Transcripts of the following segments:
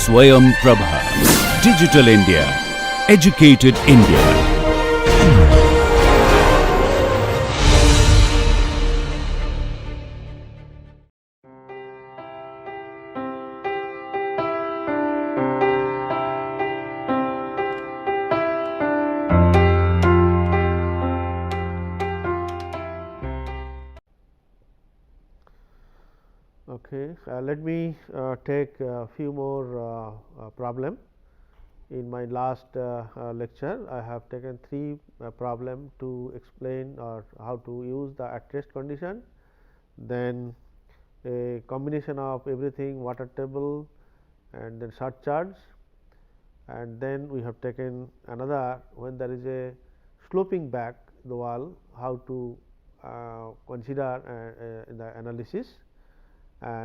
Swayam Prabha. Digital India. Educated India. Okay, let me take a few more problem. In my last lecture, I have taken three problem to explain or how to use the at rest condition, then a combination of everything, water table and then surcharge, and then we have taken another when there is a sloping back the wall, how to consider in the analysis.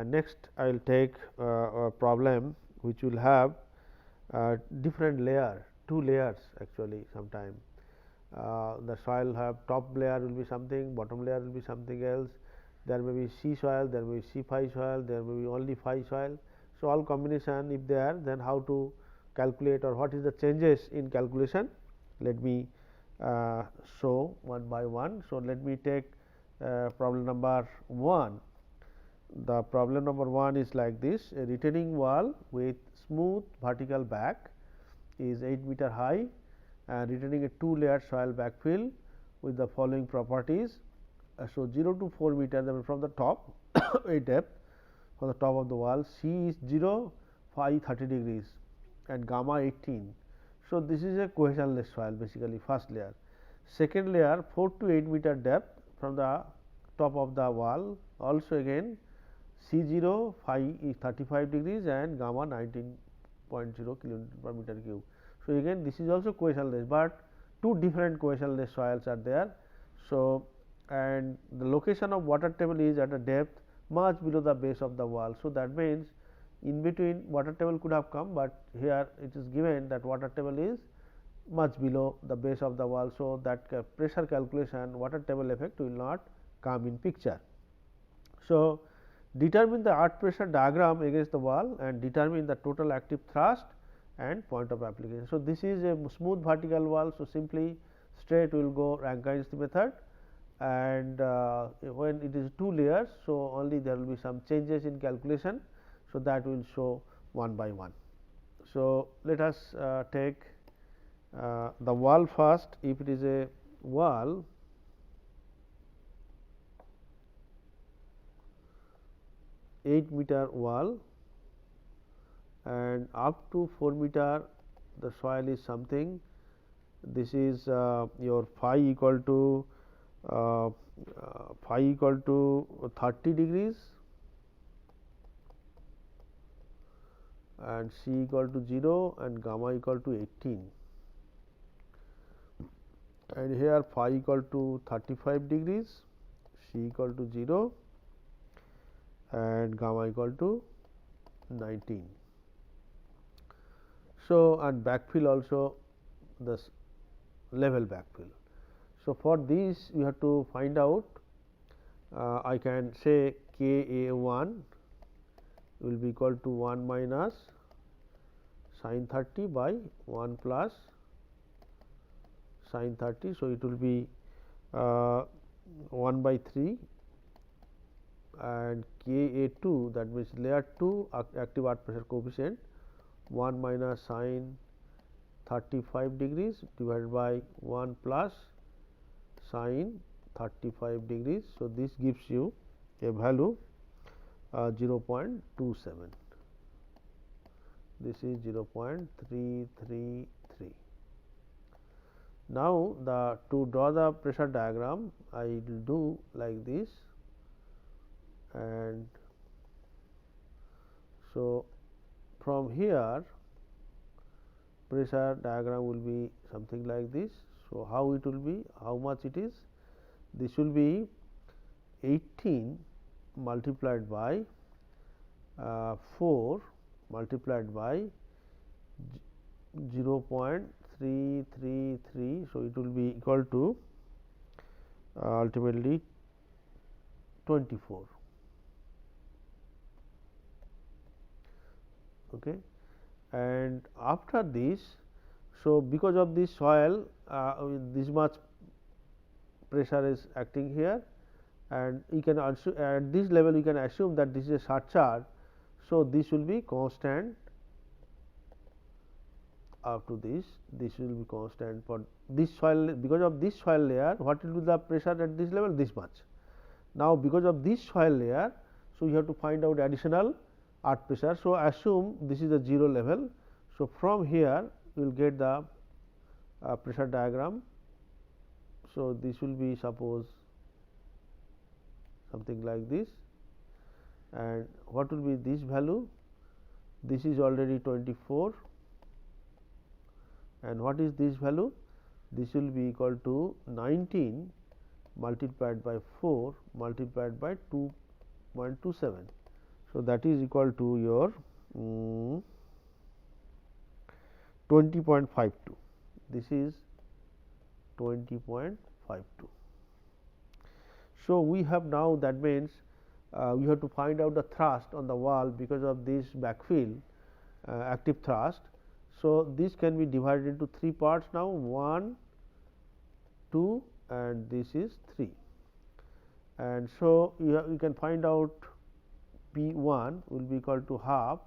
Next, I will take a problem which will have different layer, two layers actually sometime. The soil have top layer will be something, bottom layer will be something else. There may be C soil, there may be C5 soil, there may be only 5 soil. So, all combination if they are, then how to calculate or what is the changes in calculation. Let me show one by one. So, let me take problem number 1. The problem number 1 is like this: a retaining wall with smooth vertical back is 8 meter high and retaining a 2 layer soil backfill with the following properties. So, 0 to 4 meter from the top a depth from the top of the wall, C is 0, phi 30 degrees and gamma 18. So, this is a cohesionless soil basically first layer. Second layer 4 to 8 meter depth from the top of the wall, also again C 0 phi is 35 degrees and gamma 19.0 kilonewton per meter cube. So, again this is also cohesionless, but two different cohesionless soils are there. So, and the location of water table is at a depth much below the base of the wall. So, that means in between water table could have come, but here it is given that water table is much below the base of the wall. So, that pressure calculation water table effect will not come in picture. So, determine the earth pressure diagram against the wall and determine the total active thrust and point of application. So, this is a smooth vertical wall. So, simply straight we will go Rankine's method, and when it is 2 layers. So, only there will be some changes in calculation. So, that will show one by one. So, let us take the wall first. If it is a wall, (8-meter) wall and up to 4 meter the soil is something. This is your phi equal to 30 degrees and C equal to 0 and gamma equal to 18, and here phi equal to 35 degrees, C equal to 0 and gamma equal to 19. So, and backfill also this level backfill. So, for these you have to find out, I can say K A 1 will be equal to 1 minus sin 30 by 1 plus sin 30. So, it will be 1 by 3 and K A 2, that means layer 2 active earth pressure coefficient 1 minus sin 35 degrees divided by 1 plus sin 35 degrees. So, this gives you a value 0.27. This is 0.333. Now, to draw the pressure diagram, I will do like this, and so from here pressure diagram will be something like this. So, how it will be, how much it is? This will be 18 multiplied by 4 multiplied by 0.333. So, it will be equal to ultimately 24. Okay. and after this, so because of this soil this much pressure is acting here, and you can also at this level you can assume that this is a surcharge. So, this will be constant up to this will be constant for this soil. Because of this soil layer, what will be the pressure at this level? This much. Now, because of this soil layer, so you have to find out additional earth pressure. So, assume this is the 0 level. So, from here you will get the pressure diagram. So, this will be suppose something like this, and what will be this value? This is already 24, and what is this value? This will be equal to 19 multiplied by 4 multiplied by 2.27. So, that is equal to your 20.52. This is 20.52. So, we have now, that means we have to find out the thrust on the wall because of this backfill active thrust. So, this can be divided into 3 parts now, 1, 2 and this is 3. And so, you can find out P1 will be equal to half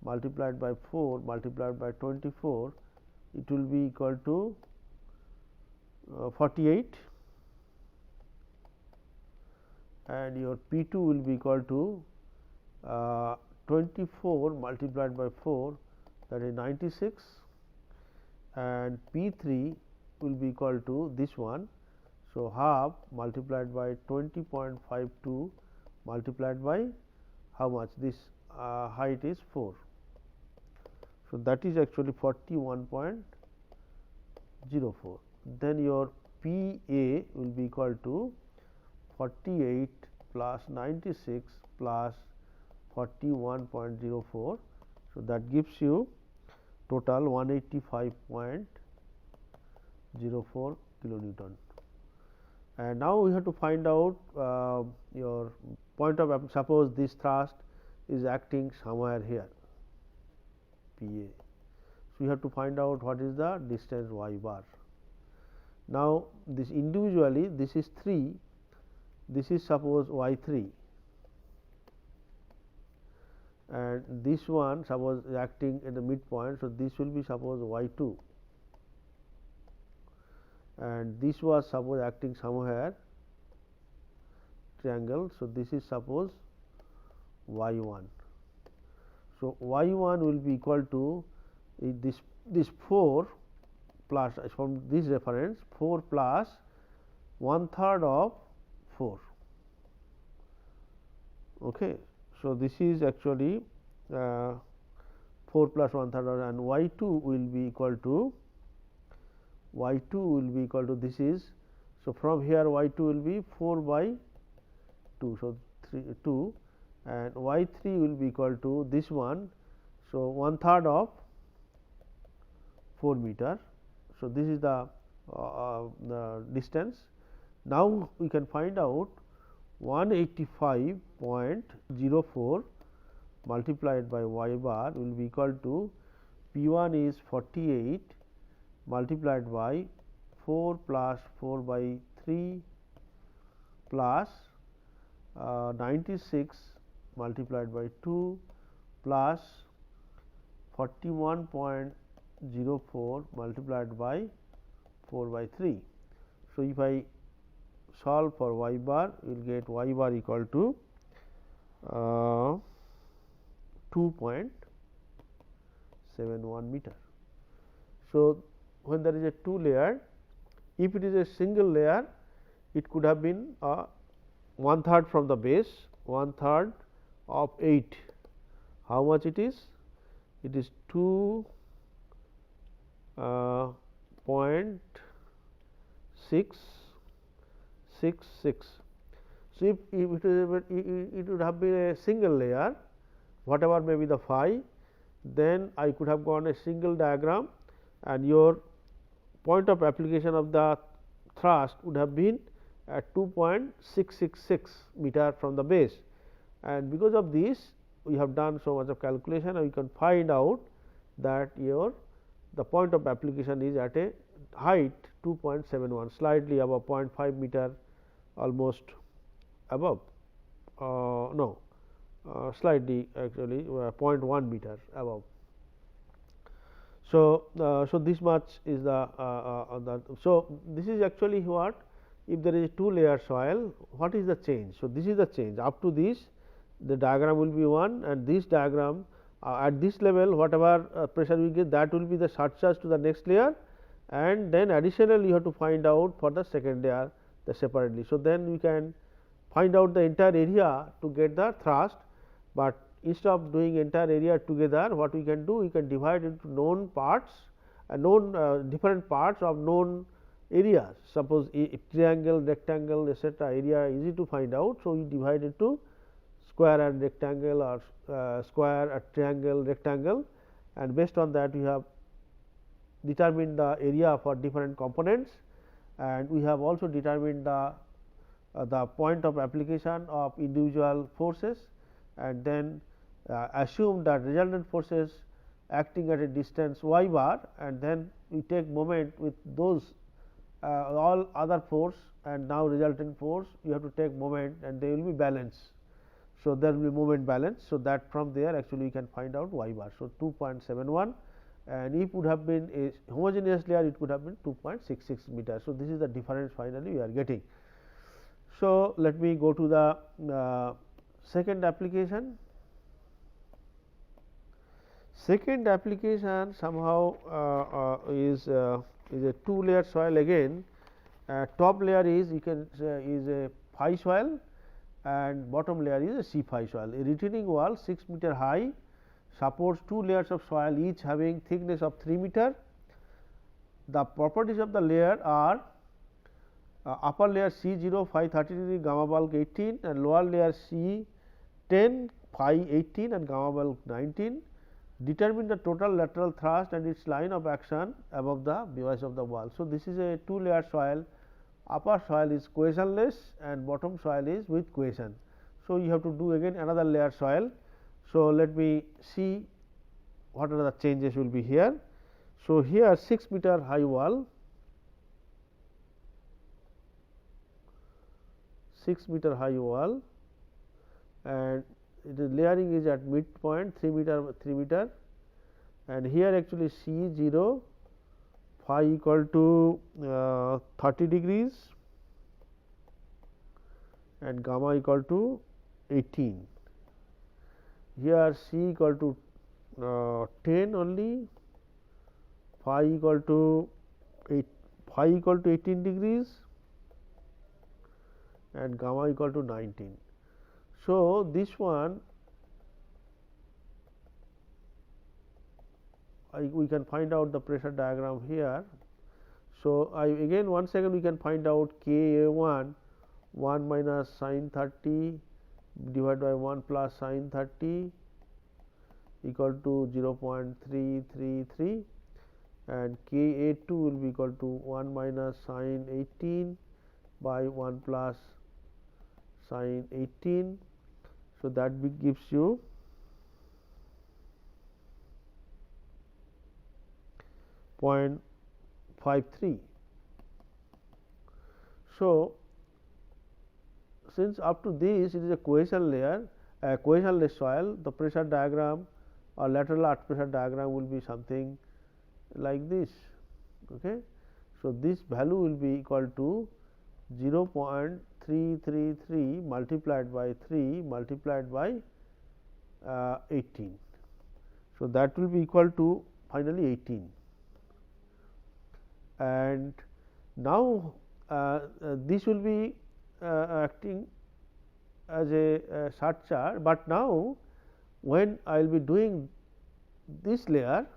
multiplied by 4 multiplied by 24, it will be equal to 48, and your P2 will be equal to 24 multiplied by 4, that is 96, and P3 will be equal to this one. So, half multiplied by 20.52 multiplied by how much? This height is 4. So, that is actually 41.04. Then your P A will be equal to 48 plus 96 plus 41.04. So, that gives you total 185.04 kilonewton. And now, we have to find out your point of, suppose this thrust is acting somewhere here P A. So, you have to find out what is the distance y bar. Now, this individually this is 3, this is suppose y 3, and this one suppose is acting at the midpoint. So, this will be suppose y 2, and this was suppose acting somewhere triangle. So, this is suppose y 1. So, y 1 will be equal to this 4 plus, from this reference 4 plus 1/3 of 4. Okay. So, this is actually 4 plus 1/3, and y 2 will be equal to this is. So, from here y 2 will be 4 by 2. So, 2, and y 3 will be equal to this one. So, 1/3 of 4 meter. So, this is the distance. Now, we can find out 185.04 multiplied by y bar will be equal to P 1 is 48 multiplied by 4 plus 4 by 3 plus 96 multiplied by 2 plus 41.04 multiplied by 4 by 3. So, if I solve for y bar, you will get y bar equal to 2.71 meter. So, when there is a 2 layer, if it is a single layer, it could have been 1/3 from the base, 1/3 of 8. How much it is? It is 2.666. So, if it would have been a single layer, whatever may be the phi, then I could have gone a single diagram, and your point of application of the thrust would have been at 2.666 meter from the base, and because of this we have done so much of calculation, and we can find out that the point of application is at a height 2.71, slightly above 0.5 meter, almost above, no, slightly actually 0.1 meter above. So, so this much is so this is actually what, if there is 2 layer soil, what is the change. So, this is the change. Up to this, the diagram will be 1, and this diagram at this level whatever pressure we get, that will be the surcharge to the next layer, and then additionally you have to find out for the second layer the separately. So, then we can find out the entire area to get the thrust, but instead of doing entire area together, what we can do, we can divide into known parts, known different parts of known areas. Suppose a triangle, rectangle, etc. area easy to find out. So, we divide into square and rectangle, or square, triangle, rectangle, and based on that we have determined the area for different components, and we have also determined the point of application of individual forces, and then assume that resultant forces acting at a distance y bar, and then we take moment with those all other force, and now resultant force you have to take moment, and they will be balanced. So, there will be moment balance. So, that from there actually we can find out y bar. So, 2.71, and if would have been a homogeneous layer, it could have been 2.66 meter. So, this is the difference finally we are getting. So, let me go to the second application. Second application somehow is a 2 layer soil again. Top layer is, you can say, is a phi soil, and bottom layer is a C phi soil. A retaining wall 6 meter high supports 2 layers of soil, each having thickness of 3 meter. The properties of the layer are upper layer C 0 phi 30 degree, gamma bulk 18, and lower layer C 10 phi 18 and gamma bulk 19. Determine the total lateral thrust and its line of action above the base of the wall. So, this is a 2 layer soil. Upper soil is cohesionless and bottom soil is with cohesion. So, you have to do again another layer soil. So, let me see what are the changes will be here. So, here 6 meter high wall, 6 meter high wall, and the layering is at midpoint 3 meter, and here actually C 0 phi equal to 30 degrees and gamma equal to 18. Here C equal to 10 only, phi equal to 18 degrees and gamma equal to 19. So, this one we can find out the pressure diagram here. So, again once again we can find out K A 1 minus sin 30 divided by 1 plus sin 30 equal to 0.333, and K A 2 will be equal to 1 minus sin 18 by 1 plus sin 18. So, that gives you 0.53. So, since up to this it is a cohesion layer, a cohesionless soil, the pressure diagram or lateral arc pressure diagram will be something like this. Okay. So, this value will be equal to 0.333 multiplied by 3 multiplied by 18. So, that will be equal to finally 18, and now this will be acting as a surcharge, but now when I will be doing this layer.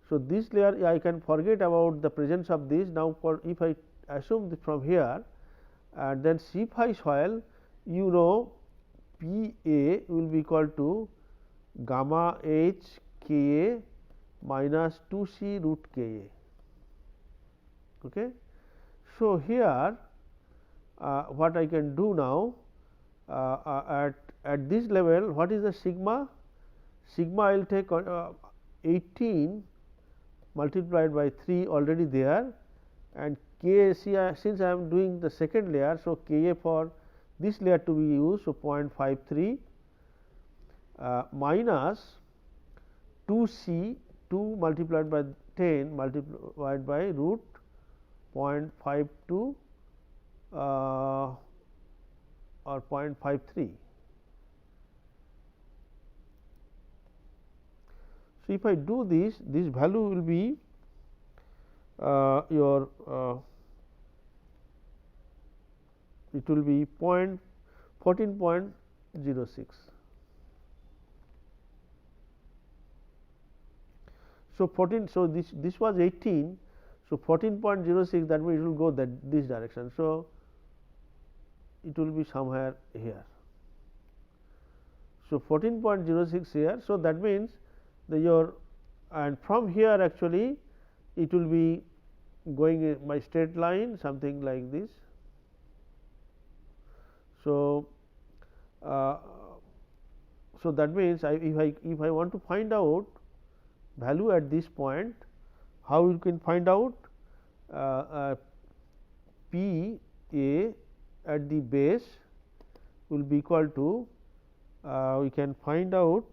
So, this layer I can forget about the presence of this. Now, for if I assume from here, and then C phi soil, you know P A will be equal to gamma H K A minus 2 C root K A. Okay. So, here what I can do now at this level, what is the sigma? Sigma I will take 18 multiplied by 3 already there, and K see since I am doing the second layer. So, Ka for this layer to be used. So, 0.53 minus 2 C 2 multiplied by 10 multiplied by root 0.52 or 0.53. So, if I do this, this value will be your it will be 14.06. So, 14. So, this was 18. So, 14.06, that means it will go this direction. So, it will be somewhere here. So, 14.06 here. So, that means your and from here actually it will be going by straight line, something like this. So, so that means if I want to find out value at this point, how you can find out P A at the base will be equal to we can find out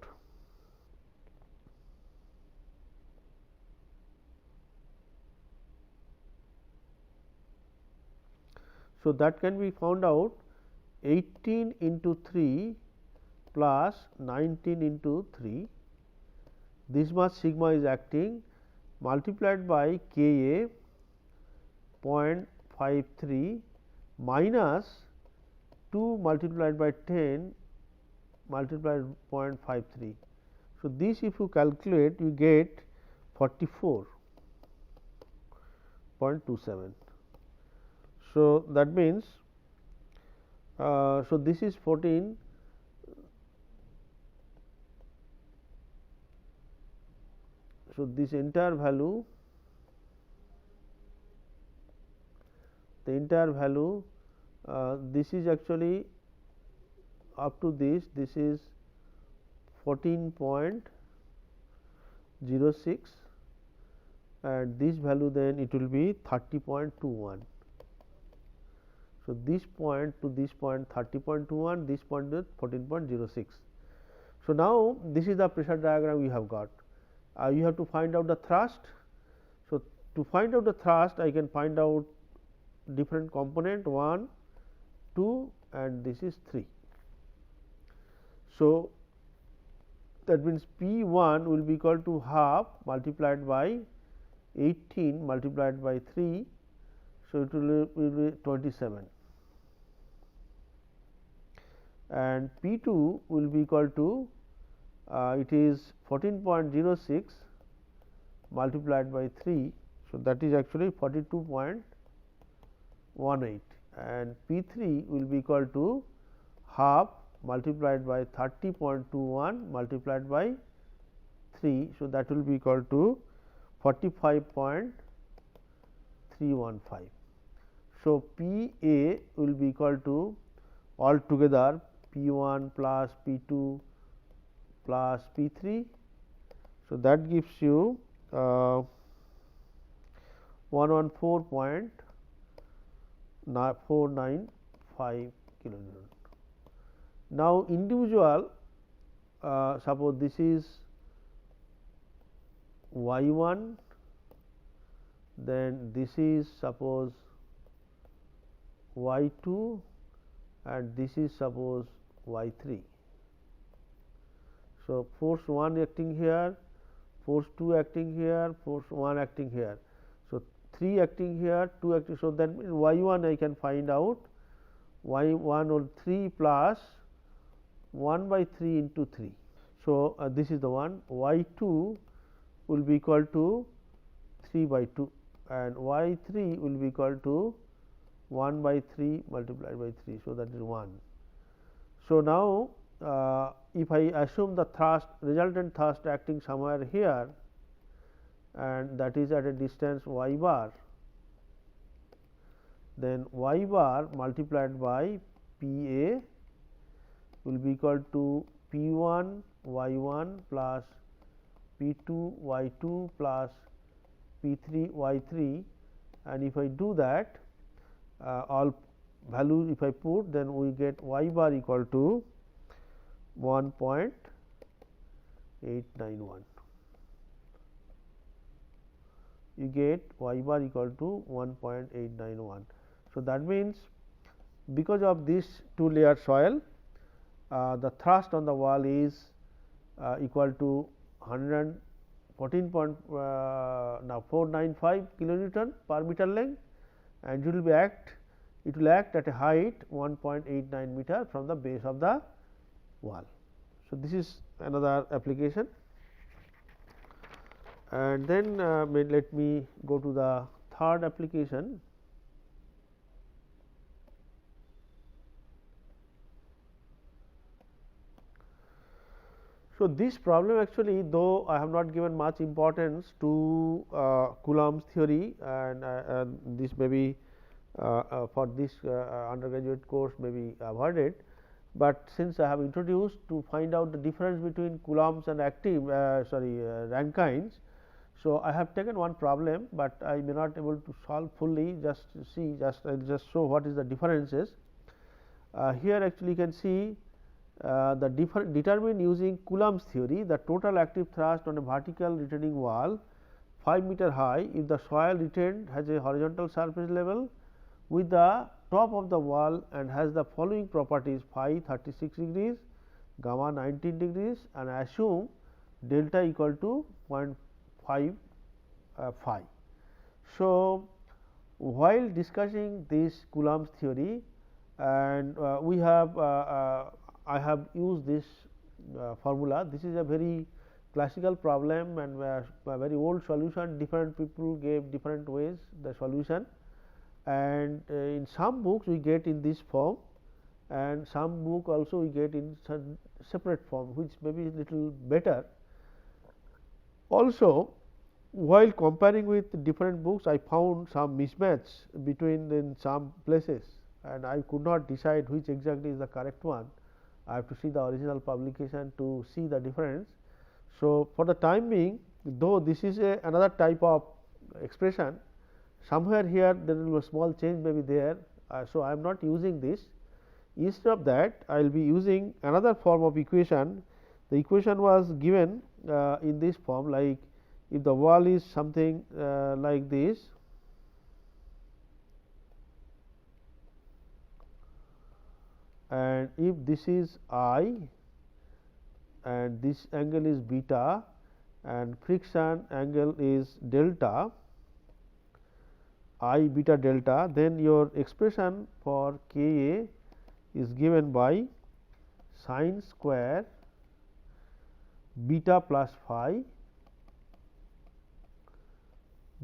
so that can be found out 18 into 3 plus 19 into 3, this much sigma is acting, multiplied by Ka 0.53 minus 2 multiplied by 10 multiplied 0.53. So, this if you calculate you get 44.27. So, that means so this is 14. So, this entire value, the entire value this is actually up to this is 14.06 and this value then it will be 30.21. So, this point to this point 30.21, this point is 14.06. So, now this is the pressure diagram we have got. You have to find out the thrust. So, to find out the thrust I can find out different component 1, 2 and this is 3. So, that means P 1 will be equal to half multiplied by 18 multiplied by 3. So, it will be 27 and P 2 will be equal to it is 14.06 multiplied by 3. So, that is actually 42.18 and P 3 will be equal to half multiplied by 30.21 multiplied by 3. So, that will be equal to 45.315. So, P A will be equal to altogether P 1 plus P 2 plus P 3. So, that gives you 114.495 kilonewton. Now, individual suppose this is y 1, then this is suppose y 2 and this is suppose y 3. So, force 1 acting here, force 2 acting here, force 1 acting here. So, 3 acting here, 2 acting. So, that means y 1 I can find out y 1 or 3 plus 1 by 3 into 3. So, this is the one, y 2 will be equal to 3 by 2 and y 3 will be equal to 1 by 3 multiplied by 3. So, that is 1. So, now if I assume the thrust resultant thrust acting somewhere here and that is at a distance y bar, then y bar multiplied by P A will be equal to P 1 y 1 plus P2 y2 plus P3 y3, and if I do that all values if I put, then we get y bar equal to 1.891. You get y bar equal to 1.891. So, that means because of this 2 layer soil, the thrust on the wall is equal to 495 kilonewton per meter length, and it will act at a height 1.89 meter from the base of the wall. So, this is another application, and then let me go to the third application. So, this problem actually, though I have not given much importance to Coulomb's theory, and this may be for this undergraduate course may be avoided, but since I have introduced to find out the difference between Coulomb's and active Rankines. So, I have taken one problem, but I may not able to solve fully, just see I will just show what is the differences. Here actually you can see determine using Coulomb's theory the total active thrust on a vertical retaining wall 5 meter high if the soil retained has a horizontal surface level with the top of the wall and has the following properties: phi 36 degrees, gamma 19 degrees, and assume delta equal to 0.5 phi. So, while discussing this Coulomb's theory, and we have I have used this formula. This is a very classical problem and a very old solution. Different people gave different ways the solution, and in some books we get in this form, and some book also we get in some separate form, which may be little better. Also, while comparing with different books, I found some mismatch between in some places, and I could not decide which exactly is the correct one. I have to see the original publication to see the difference. So, for the time being, though this is another type of expression, somewhere here there will be a small change may be there. So, I am not using this. Instead of that, I will be using another form of equation. The equation was given in this form, like if the wall is something like this, and if this is I and this angle is beta and friction angle is delta, I beta delta, then your expression for K A is given by sine square beta plus phi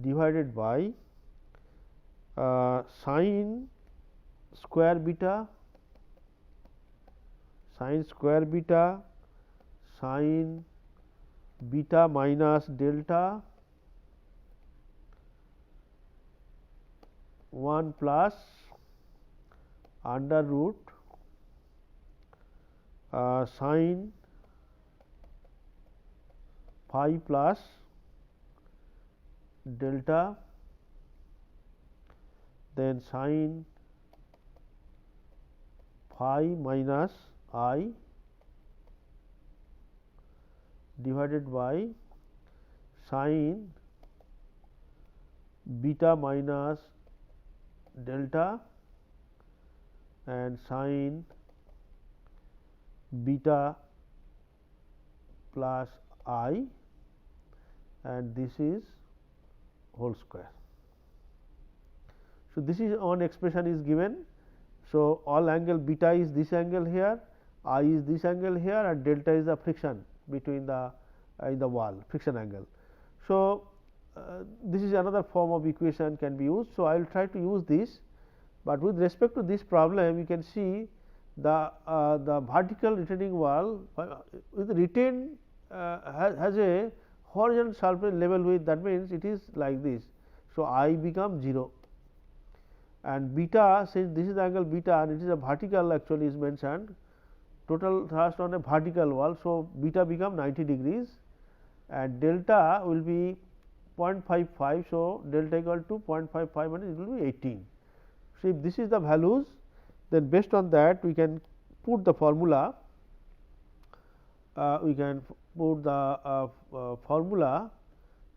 divided by sine square beta sine beta minus delta 1 plus under root sine phi plus delta, then sine phi minus I divided by sine beta minus delta and sine beta plus I, and this is whole square. So, this is one expression is given. So, all angle beta is this angle here, I is this angle here, and delta is the friction between the in the wall, friction angle. So, this is another form of equation can be used. So, I will try to use this, but with respect to this problem you can see the vertical retaining wall with retained has a horizontal surface level width, that means it is like this. So, I become 0, and beta, since this is the angle beta and it is a vertical actually is mentioned, total thrust on a vertical wall. So, beta become 90 degrees, and delta will be 0.55. So, delta equal to 0.55 and it will be 18. So, if this is the values, then based on that we can put the formula, formula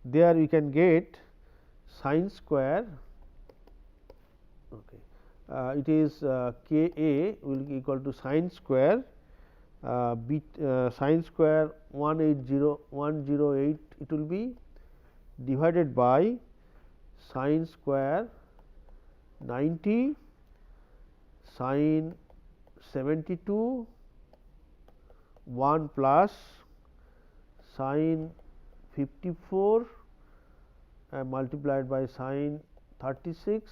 there we can get sine square, okay. It is K A will be equal to sine square sine square 108 it will be divided by sine square 90 sine 72 1 plus sine 54 multiplied by sine 36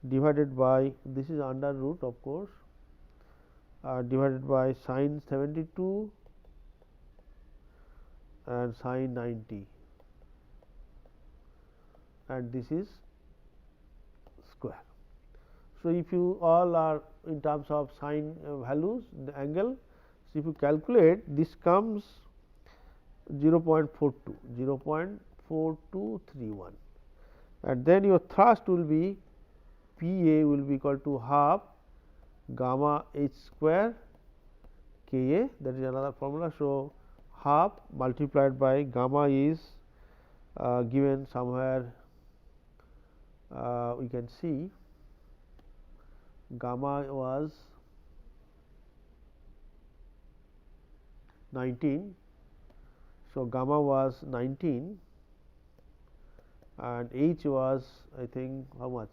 divided by, this is under root of course, divided by sine 72 and sine 90, and this is square. So, if you all are in terms of sine values, the angle, so if you calculate, this comes 0.4231, and then your thrust will be P A will be equal to half gamma h square K A, that is another formula. So, half multiplied by gamma is given somewhere, we can see gamma was 19. So, gamma was 19 and h was I think how much,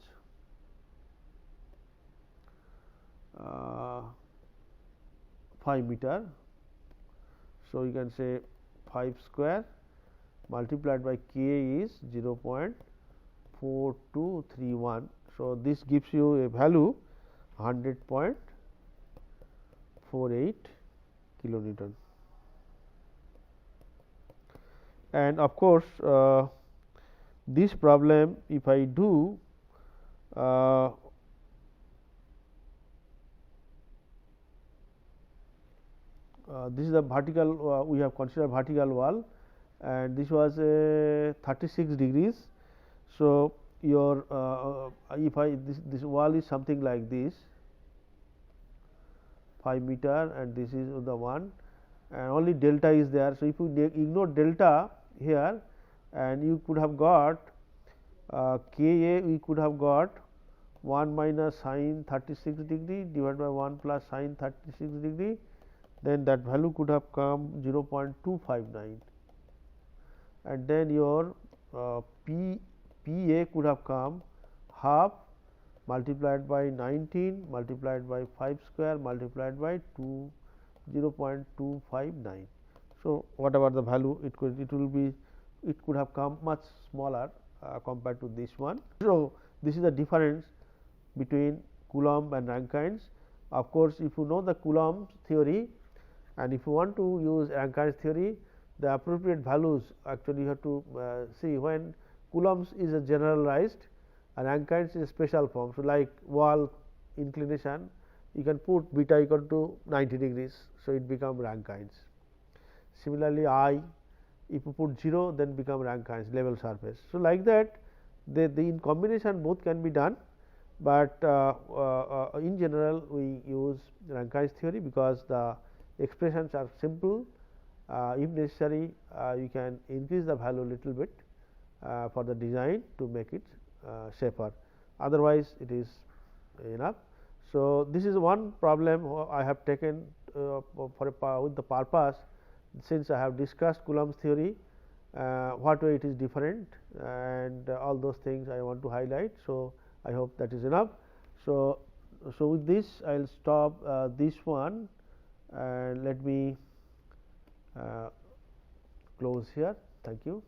5 meter. So, you can say 5 square multiplied by K is 0.4231. So, this gives you a value 100.48 kilonewton. And of course, this problem if I do this is the vertical, we have considered vertical wall, and this was a 36 degrees. So, your if I this wall is something like this 5 meter, and this is the one, and only delta is there. So, if you ignore delta here, and you could have got K A, we could have got 1 minus sine 36 degree divided by 1 plus sine 36 degree, then that value could have come 0.259, and then your P A could have come half multiplied by 19 multiplied by 5 square multiplied by 0.259. So, whatever the value it could have come much smaller compared to this one. So, this is the difference between Coulomb and Rankines. Of course, if you know the Coulomb's theory, and if you want to use Rankine's theory, the appropriate values actually you have to see when Coulomb's is a generalized and Rankine's is a special form. So, like wall inclination, you can put beta equal to 90 degrees. So, it become Rankines. Similarly, I, if you put 0, then become Rankines level surface. So, like that the in combination both can be done, but in general we use Rankine's theory because the expressions are simple. If necessary, you can increase the value little bit for the design to make it safer, otherwise it is enough. So, this is one problem I have taken with the purpose, since I have discussed Coulomb's theory, what way it is different, and all those things I want to highlight. So, I hope that is enough. So, with this I will stop this one, and let me close here. Thank you.